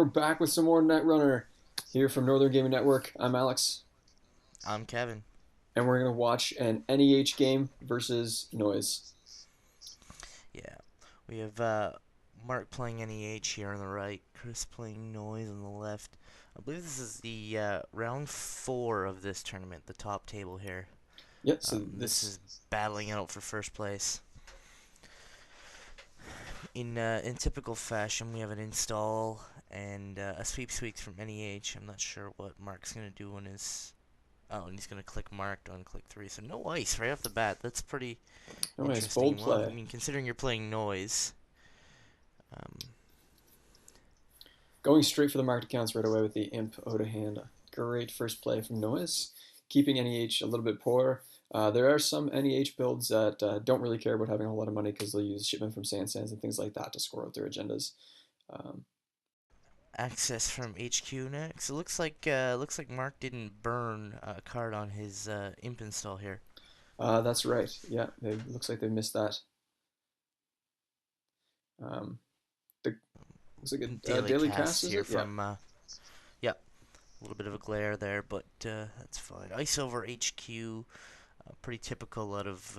we're back with some more Netrunner here from Northern Gaming Network. I'm Alex, I'm Kevin. and we're going to watch an NEH game versus Noise. Yeah, we have Mark playing NEH here on the right, Chris playing Noise on the left. I believe this is the round 4 of this tournament, the top table here. Yep, so This this. is battling out for first place. In typical fashion, we have an install and a sweeps from NEH. I'm not sure what Mark's gonna do on his. Oh, and he's gonna click marked on click 3. So no ice right off the bat. That's pretty Noise, bold interesting. Well, I play. mean, considering you're playing Noise. Um, Going straight for the marked accounts right away with the Imp out of hand. Great first play from Noise. Keeping NEH a little bit poor. There are some NEH builds that don't really care about having a whole lot of money because they'll use shipment from Sand and things like that to score out their agendas. Um, Access from HQ next. It looks like Mark didn't burn a card on his imp install here. that's right. Yeah, it looks like they missed that. Um, the Looks like a Daily daily cast, cast is here it? Yeah. from yeah, a little bit of a glare there, but that's fine. Ice over HQ, pretty typical out of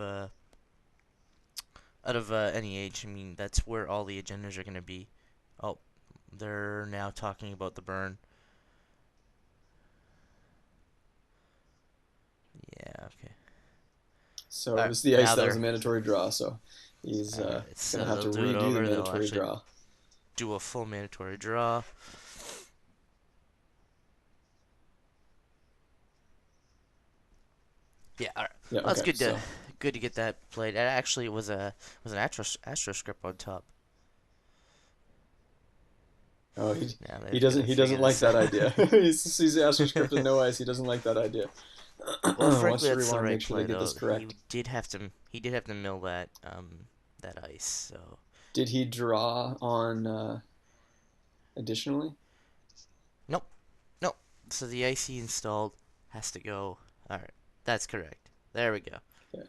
NEH. I mean, that's where all the agendas are gonna be. Oh, they're now talking about the burn. Yeah, okay. So All it right, was the ice now that was they're a mandatory draw. So he's all right. gonna So have they'll to do it redo the over. They'll mandatory actually draw. do a full mandatory draw. Yeah, all right. Yeah. Well, that's Okay. So good to get that played. It actually was an Astro script on top. oh Now he they've got doesn't to he figure doesn't like this that out. idea. He's Astro scripted no ice. He doesn't like that idea. Well, Wants frankly, to that's the rewind, make right sure they play get this though. correct. He did have to mill that that ice. So Did he draw on additionally? nope, nope. So the ice he installed has to go. All right, that's correct. There we go. Okay.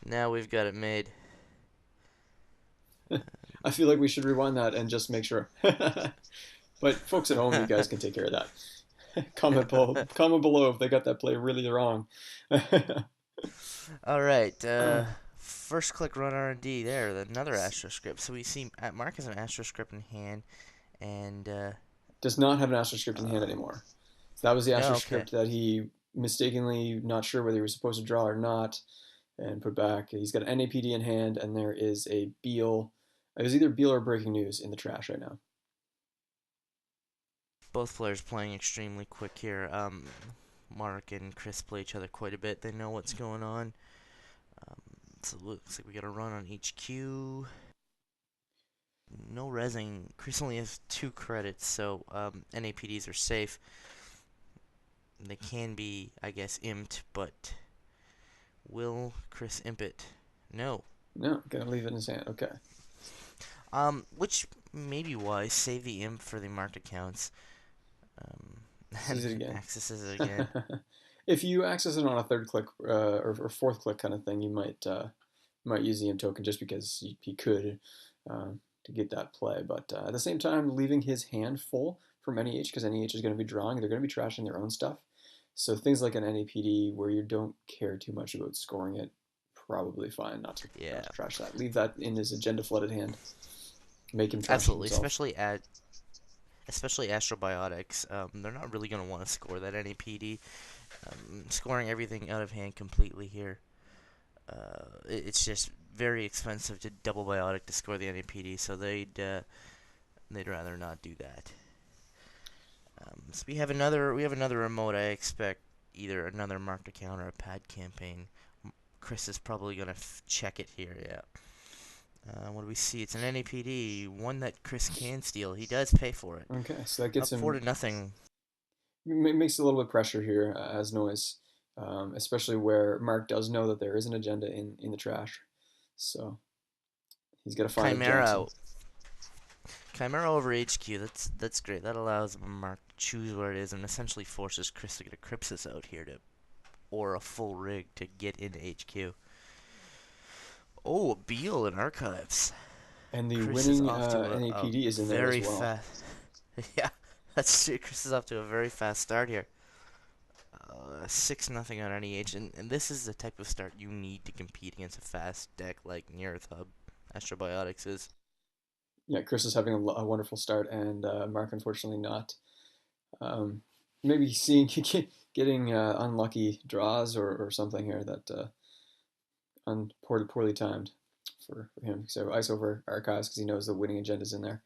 Now we've got it made. I feel like we should rewind that and just make sure. But folks at home, you guys can take care of that. Comment below if they got that play really wrong. All right. First click run R&D there. Another Astro script. So we see Mark has an Astro script in hand, and Does not have an Astro script in hand um, anymore. So that was the Astro no, okay. script that he mistakenly not sure whether he was supposed to draw or not, and put back. He's got an NAPD in hand, and there is a Beal. It was either Beal or Breaking News in the trash right now. Both players playing extremely quick here. Mark and Chris play each other quite a bit. They know what's going on. Um, so it looks like we got a run on HQ. No resing. Chris only has 2 credits, so NAPDs are safe. They can be, I guess, imped, but will Chris imp it? No. No, gonna leave it in his hand. Okay. Which may be wise. Save the imp for the marked accounts. Um, Sees and it again. accesses it again. If you access it on a third click or fourth click kind of thing, you might use the imp token just because he could to get that play. But at the same time, leaving his hand full from NEH because NEH is going to be drawing. They're going to be trashing their own stuff. So things like an NAPD where you don't care too much about scoring it, probably fine not Yeah, to trash that. Leave that in his agenda flooded hand. Make him trash it absolutely. himself. Especially Astrobiotics. They're not really gonna want to score that NAPD. Scoring everything out of hand completely here. It's just very expensive to double biotic to score the NAPD, so they'd rather not do that. So we have another remote. I expect either another marked account or a pad campaign. Chris is probably gonna check it here. Yeah. What do we see? It's an NAPD, one that Chris can steal. He does pay for it. Okay, so that gets Up four him to nothing. makes a little bit of pressure here as Noise, especially where Mark does know that there is an agenda in the trash. So he's got to find it, Jackson. Chimera, Chimera over HQ. That's great. That allows Mark to choose where it is and essentially forces Chris to get a Crypsis out here to, or a full rig to get into HQ. Oh, a Beal in Archives. And the Chris is winning off to a NAPD is in there as very well. fast. Yeah, that's true. Chris is off to a very fast start here. 6-0 on NEH, and this is the type of start you need to compete against a fast deck like Nearth Astrobiotics is. Yeah, Chris is having a wonderful start, and Mark unfortunately not. Um, maybe seeing getting unlucky draws or something here that poorly timed for him. So ice over archives because he knows the winning agenda's in there.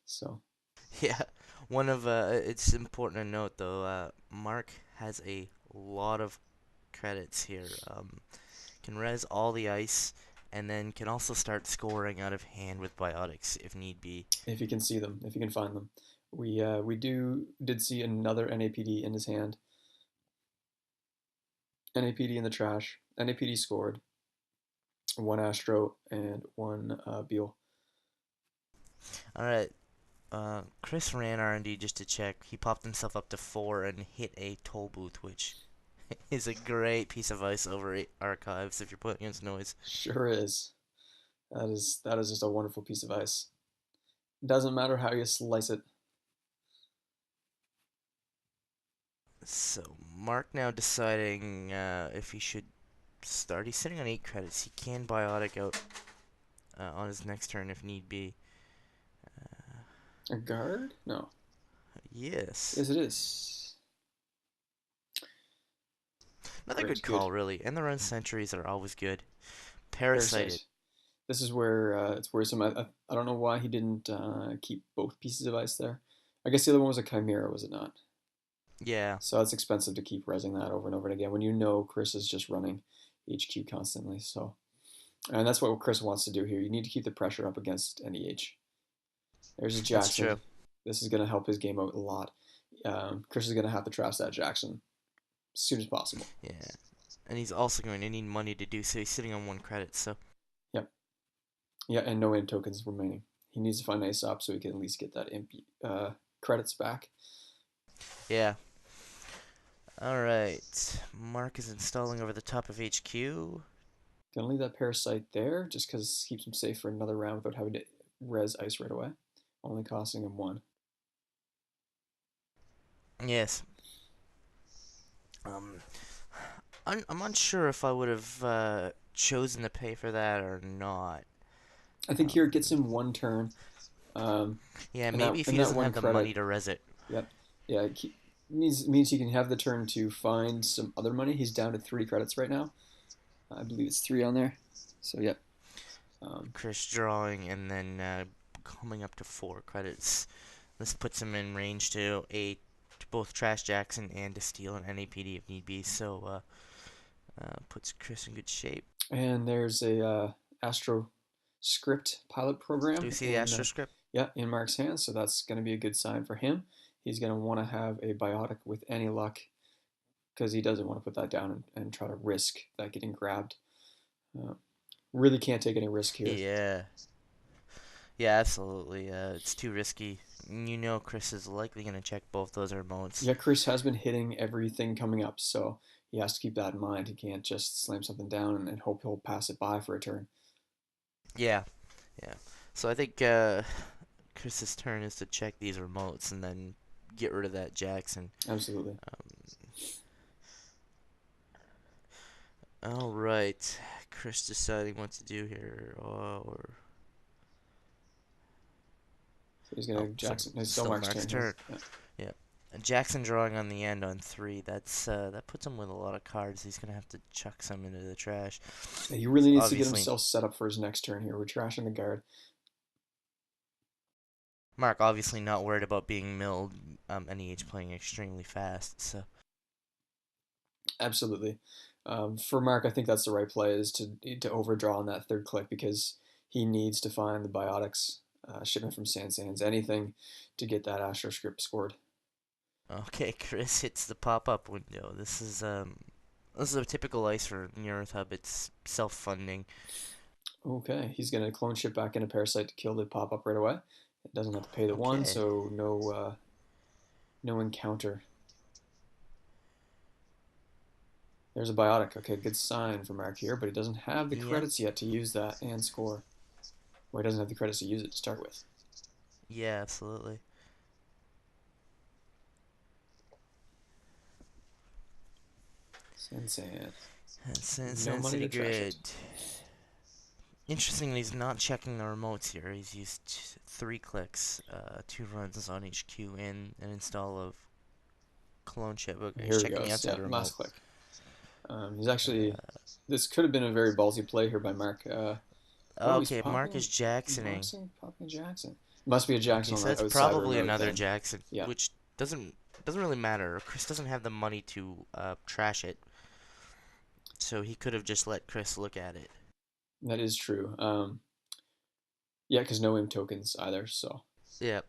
So Yeah, one of it's important to note though. Mark has a lot of credits here. Can res all the ice, and then can also start scoring out of hand with biotics if need be. if you can see them, if you can find them, we did see another NAPD in his hand. NAPD in the trash. NAPD scored one Astro and one Beal. All right. Chris ran R&D just to check. He popped himself up to 4 and hit a toll booth, which is a great piece of ice over archives if you're playing against Noise. Sure is. That is just a wonderful piece of ice. Doesn't matter how you slice it. So Mark now deciding if he should start. He's sitting on 8 credits. He can biotic out on his next turn if need be. A guard? No. Yes. Yes, it is. Another Great, good good. call, really. And the run sentries are always good. Parasited. Parasite. This is where it's worrisome. I don't know why he didn't keep both pieces of ice there. I guess the other one was a Chimera, was it not? Yeah. So it's expensive to keep resing that over and over again when you know Chris is just running HQ constantly. So, and that's what Chris wants to do here. You need to keep the pressure up against NEH. There's a That's true. Jackson. This is going to help his game out a lot. Chris is going to have to trap that Jackson as soon as possible. Yeah. And he's also going to need money to do so. He's sitting on 1 credit, so. Yep. Yeah, and no imp tokens remaining. He needs to find Aesop so he can at least get that imp credits back. Yeah. Alright. Mark is installing over the top of HQ. Gonna leave that Parasite there just because it keeps him safe for another round without having to res ice right away. Only costing him 1. Yes. Um, I'm unsure if I would have chosen to pay for that or not. I think here it gets Um, him 1 turn. Um, yeah, and that maybe if and he that doesn't one have the money credit. to res it. Yep. Yeah, means he can have the turn to find some other money. He's down to 3 credits right now. I believe it's 3 on there. So yep. Chris drawing and then coming up to 4 credits. This puts him in range to both trash Jackson and to steal an NAPD if need be. So puts Chris in good shape. And there's a Astro script pilot program Do we see the Astro script? yeah, in Mark's hands, so that's going to be a good sign for him. He's going to want to have a biotic with any luck because he doesn't want to put that down and try to risk that getting grabbed. Uh, really can't take any risk here. Yeah. Yeah, absolutely. It's too risky. You know Chris is likely going to check both those remotes. Yeah, Chris has been hitting everything coming up, so he has to keep that in mind. He can't just slam something down and hope he'll pass it by for a turn. Yeah, yeah. So I think Chris's turn is to check these remotes and then get rid of that Jackson. Absolutely. All right. Chris deciding what to do here, or So he's going to Jackson. It's still Mark's turn here. Yeah. Yeah. And Jackson drawing on the end on 3. That puts him with a lot of cards. He's gonna have to chuck some into the trash. He really needs to get Obviously, himself set up for his next turn here. We're trashing the guard. Mark obviously not worried about being milled. NEH playing extremely fast, so. Absolutely. For Mark, I think that's the right play is to overdraw on that 3rd click because he needs to find the biotics, shipment from Sands, anything to get that Astro script scored. Okay, Chris hits the pop-up window. This is a typical ice for Nearth Hub. It's self-funding. Okay, he's going to clone ship back in a Parasite to kill the pop-up right away. It doesn't have to pay the 1, Okay. so no encounter. There's a biotic. Okay, good sign for Mark here, but he doesn't have the Yep. credits yet to use that and score. Well, he doesn't have the credits to use it to start with. Yeah, absolutely. Sansan. No San money City to trash Grid. it. Interestingly, he's not checking the remotes here. He's used 3 clicks, 2 runs on HQ in an install of clone chip. Okay, he's Here he checking the goes. outside Yep, remote. last click. He's actually. Uh, This could have been a very ballsy play here by Mark. Oh, he's okay, Mark is Jacksoning. Popping Jackson. Must be a Jackson Okay, on so the that's outside probably remote another then. Jackson, Yeah, which doesn't really matter. Chris doesn't have the money to trash it, so he could have just let Chris look at it. that is true. Yeah, because no IM tokens either. So Yeah,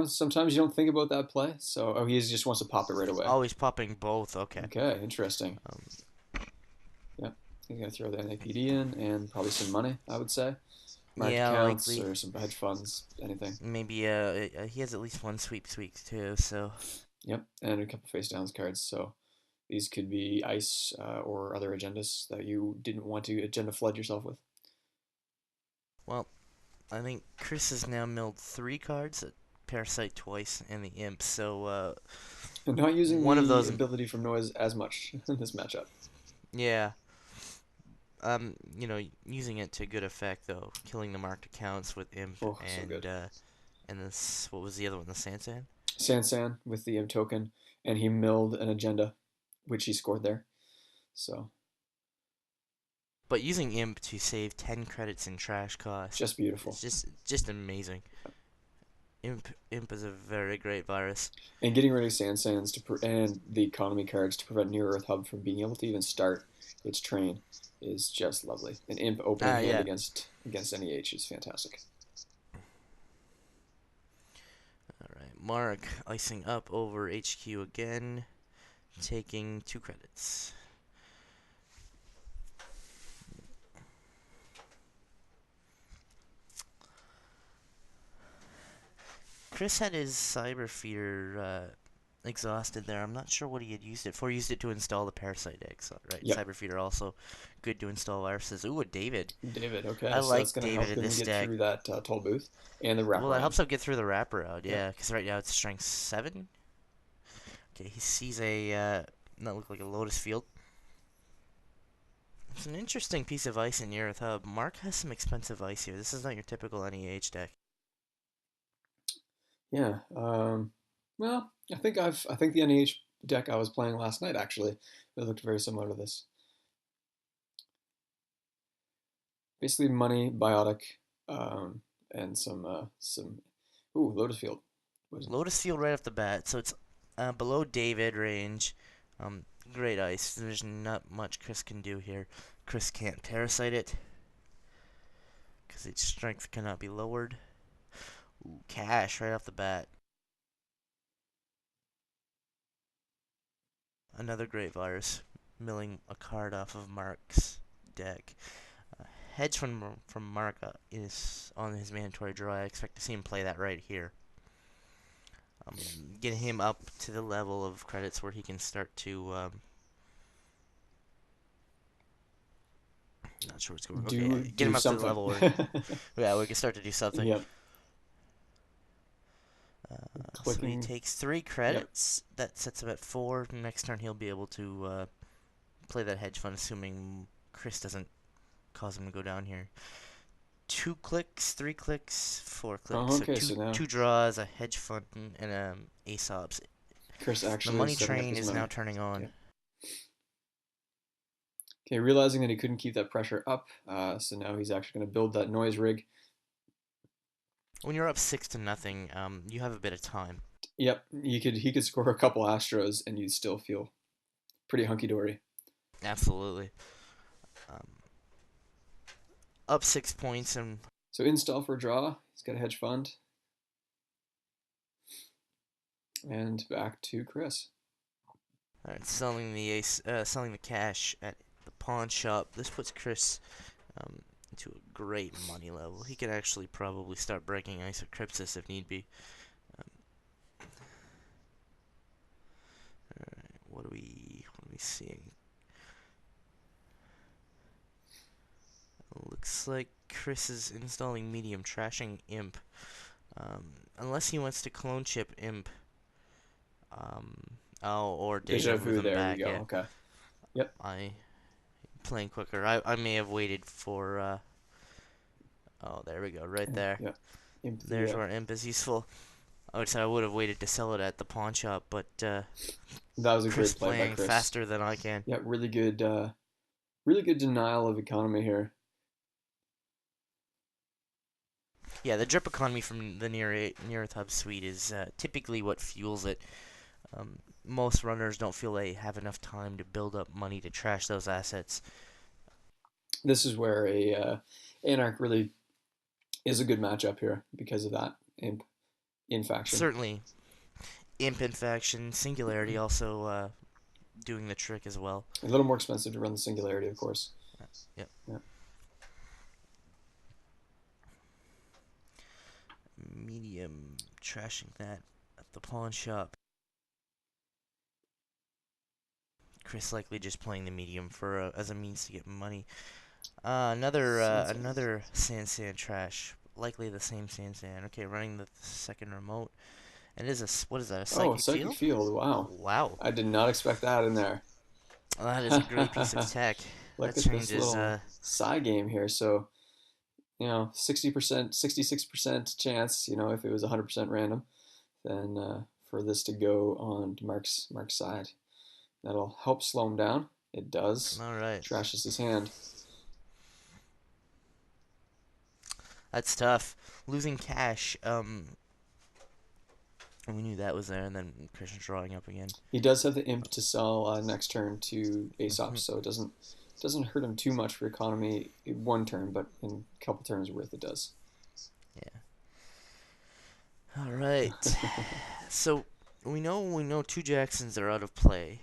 sometimes you don't think about that play. So he just wants to pop it right away. always popping both. Okay. Okay, interesting. Um, Yeah, he's gonna throw the NAPD in and probably some money. I would say market yeah, accounts likely. or some hedge funds, anything. Maybe he has at least one sweep too. So Yep, and a couple face downs cards. So these could be ice or other agendas that you didn't want to agenda flood yourself with. well, I think Chris has now milled 3 cards, a Parasite twice, and the Imp. So And not using one of the those, ability from Noise as much in this matchup. yeah. Using it to good effect though, killing the marked accounts with Imp Oh, so good. And this, what was the other one? The Sansan? Sansan with the M token, and he milled an agenda, which he scored there. So But using Imp to save 10 credits in trash cost, just beautiful. it's just amazing. Imp is a very great virus. And getting rid of Sansans and the economy cards to prevent Near Earth Hub from being able to even start its train is just lovely. An Imp opening hand Yeah. against NEH is fantastic. Alright, Mark icing up over HQ again, taking 2 credits. Chris had his Cyber Feeder exhausted there. I'm not sure what he had used it for. He used it to install the Parasite eggs, right? Yep. Cyber Feeder also good to install viruses. Ooh, a David. David, okay. I So like that's going to David help in him this get deck. through that toll booth and the Well, that wraparound. helps him get through the wraparound, Yep. yeah, because right now it's strength 7. Okay, he sees a, that look like a Lotus Field. It's an interesting piece of ice in Earth Hub. Mark has some expensive ice here. This is not your typical NEH deck. Yeah. Well, I think the NEH deck I was playing last night actually it looked very similar to this. Basically, money, biotic, and some. Ooh, Lotus Field. Lotus Field right off the bat, so it's below David range. Great ice. There's not much Chris can do here. Chris can't Parasite it because its strength cannot be lowered. Ooh, cash right off the bat. Another great virus, milling a card off of Mark's deck. Hedge from Mark is on his mandatory draw. I expect to see him play that right here. Get him up to the level of credits where he can start to. Not sure what's going on. Okay, get him up something. to the level where. Yeah, we can start to do something. Yep. So he takes 3 credits. Yep. That sets him at 4. Next turn he'll be able to play that hedge fund, assuming Chris doesn't cause him to go down here. 2 clicks, 3 clicks, 4 clicks. Oh, okay, so now 2 draws, a hedge fund, and Aesop's. Chris actually The money train is now turning on. Yeah. Okay, realizing that he couldn't keep that pressure up, so now he's actually going to build that noise rig. When you're up 6-0, you have a bit of time. Yep, he could score a couple Astros and you'd still feel pretty hunky dory. Absolutely. Up 6 points and. So install for a draw. He's got a hedge fund. And back to Chris. Alright, selling the cash at the pawn shop. This puts Chris into a great money level. He could actually probably start breaking Ice of Crypsis if need be. Alright, what are we seeing? Looks like Chris is installing medium, trashing Imp. Unless he wants to clone chip Imp. Oh, or Deja deja vu vu. them There we back. go. Yeah, Okay. Yep. I playing quicker. I may have waited for. Oh, there we go. Right there. Yep. There's where imp is useful. I would say I would have waited to sell it at the pawn shop, but That was a Chris great play by playing Chris. faster than I can. Yeah, really good denial of economy here. Yeah, the drip economy from the near hub suite is typically what fuels it. Most runners don't feel they have enough time to build up money to trash those assets. This is where a Anarch really is a good matchup here because of that imp in faction. Certainly, imp in faction, singularity also doing the trick as well. A little more expensive to run the singularity, of course. Yep. Yeah. Medium trashing that at the pawn shop. Chris likely just playing the medium for as a means to get money. Another Sansan trash. Likely the same Sansan. Okay, running the second remote. And it is what is that? A psychic Psychic field. Wow. Wow. I did not expect that in there. That is a great piece of tech. Look That at this changes. little side game here. So, 60%, 66% chance. If it was 100% random, then for this to go on to Mark's side, that'll help slow him down. It does. All right. Trashes his hand. That's tough. Losing cash. We knew that was there, and then Christian's drawing up again. He does have the imp to sell next turn to Aesop, so it doesn't hurt him too much for economy one turn, but in a couple turns worth it does. Yeah. All right. So we know two Jacksons are out of play.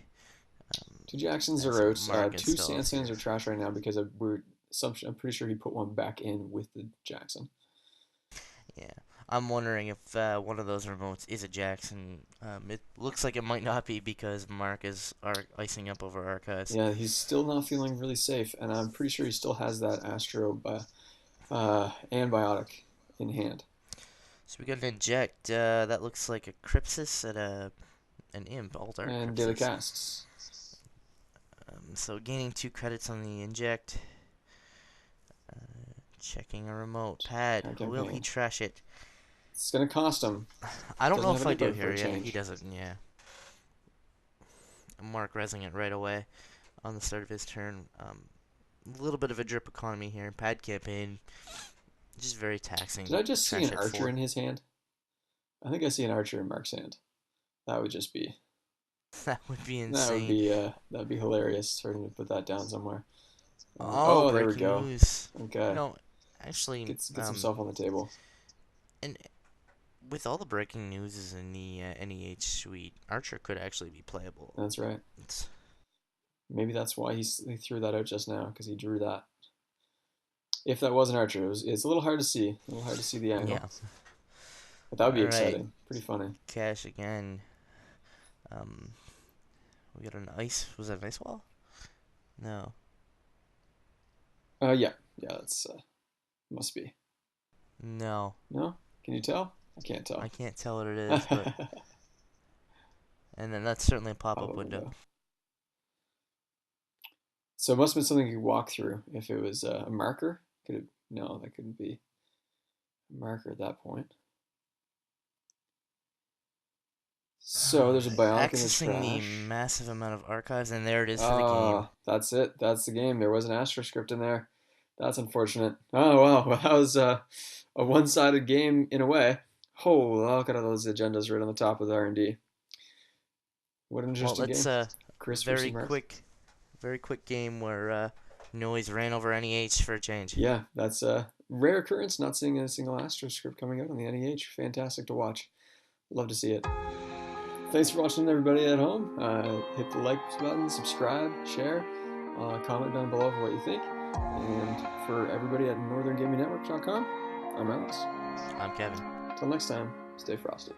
Two Jacksons are out. Two Sansans are trash right now because I'm pretty sure he put one back in with the Jackson. Yeah. I'm wondering if one of those remotes is a Jackson. It looks like it might not be because Mark is icing up over Archives. Yeah, he's still not feeling really safe, and I'm pretty sure he still has that Astro-Biotic in hand. So we got an inject. That looks like a Crypsis and an Imp altar. And daily casts. So gaining 2 credits on the inject. Checking a remote pad. Will he trash it? It's gonna cost him. I don't know if I do here. Yeah, he doesn't. Yeah. Mark resing it right away on the start of his turn. A little bit of a drip economy here. Pad campaign. Just very taxing. Did I just see an archer in his hand? I think I see an archer in Mark's hand. That would just be. That would be insane. That would be hilarious for him to put that down somewhere. There we go. News. Okay. No, actually, gets himself on the table. And with all the breaking news in the NEH suite, Archer could actually be playable. That's right. Maybe that's why he threw that out just now, because he drew that. If that was an Archer, it's a little hard to see. A little hard to see the angle. Yeah. But that would be exciting. Pretty funny. Cash again. We got an ice. Was that an ice wall? No. Yeah. That's must be. No. No? Can you tell? I can't tell. I can't tell what it is, but. And then that's certainly a pop-up window. So it must have been something you could walk through. If it was a marker, no, that couldn't be a marker at that point. So there's a biotic in the trash. Accessing the massive amount of archives, and there it is for the game. That's it. That's the game. There was an Astro script in there. That's unfortunate. Oh, wow. Well, that was a one-sided game in a way. Oh, look at all those agendas right on the top of the R&D. What an interesting game. Chris, very quick game where Noise ran over NEH for a change. Yeah, that's a rare occurrence, not seeing a single Astro script coming out on the NEH. Fantastic to watch. Love to see it. Thanks for watching, everybody at home. Hit the like button, subscribe, share, comment down below for what you think. And for everybody at NorthernGamingNetwork.com, I'm Alex. I'm Kevin. Until next time, stay frosty.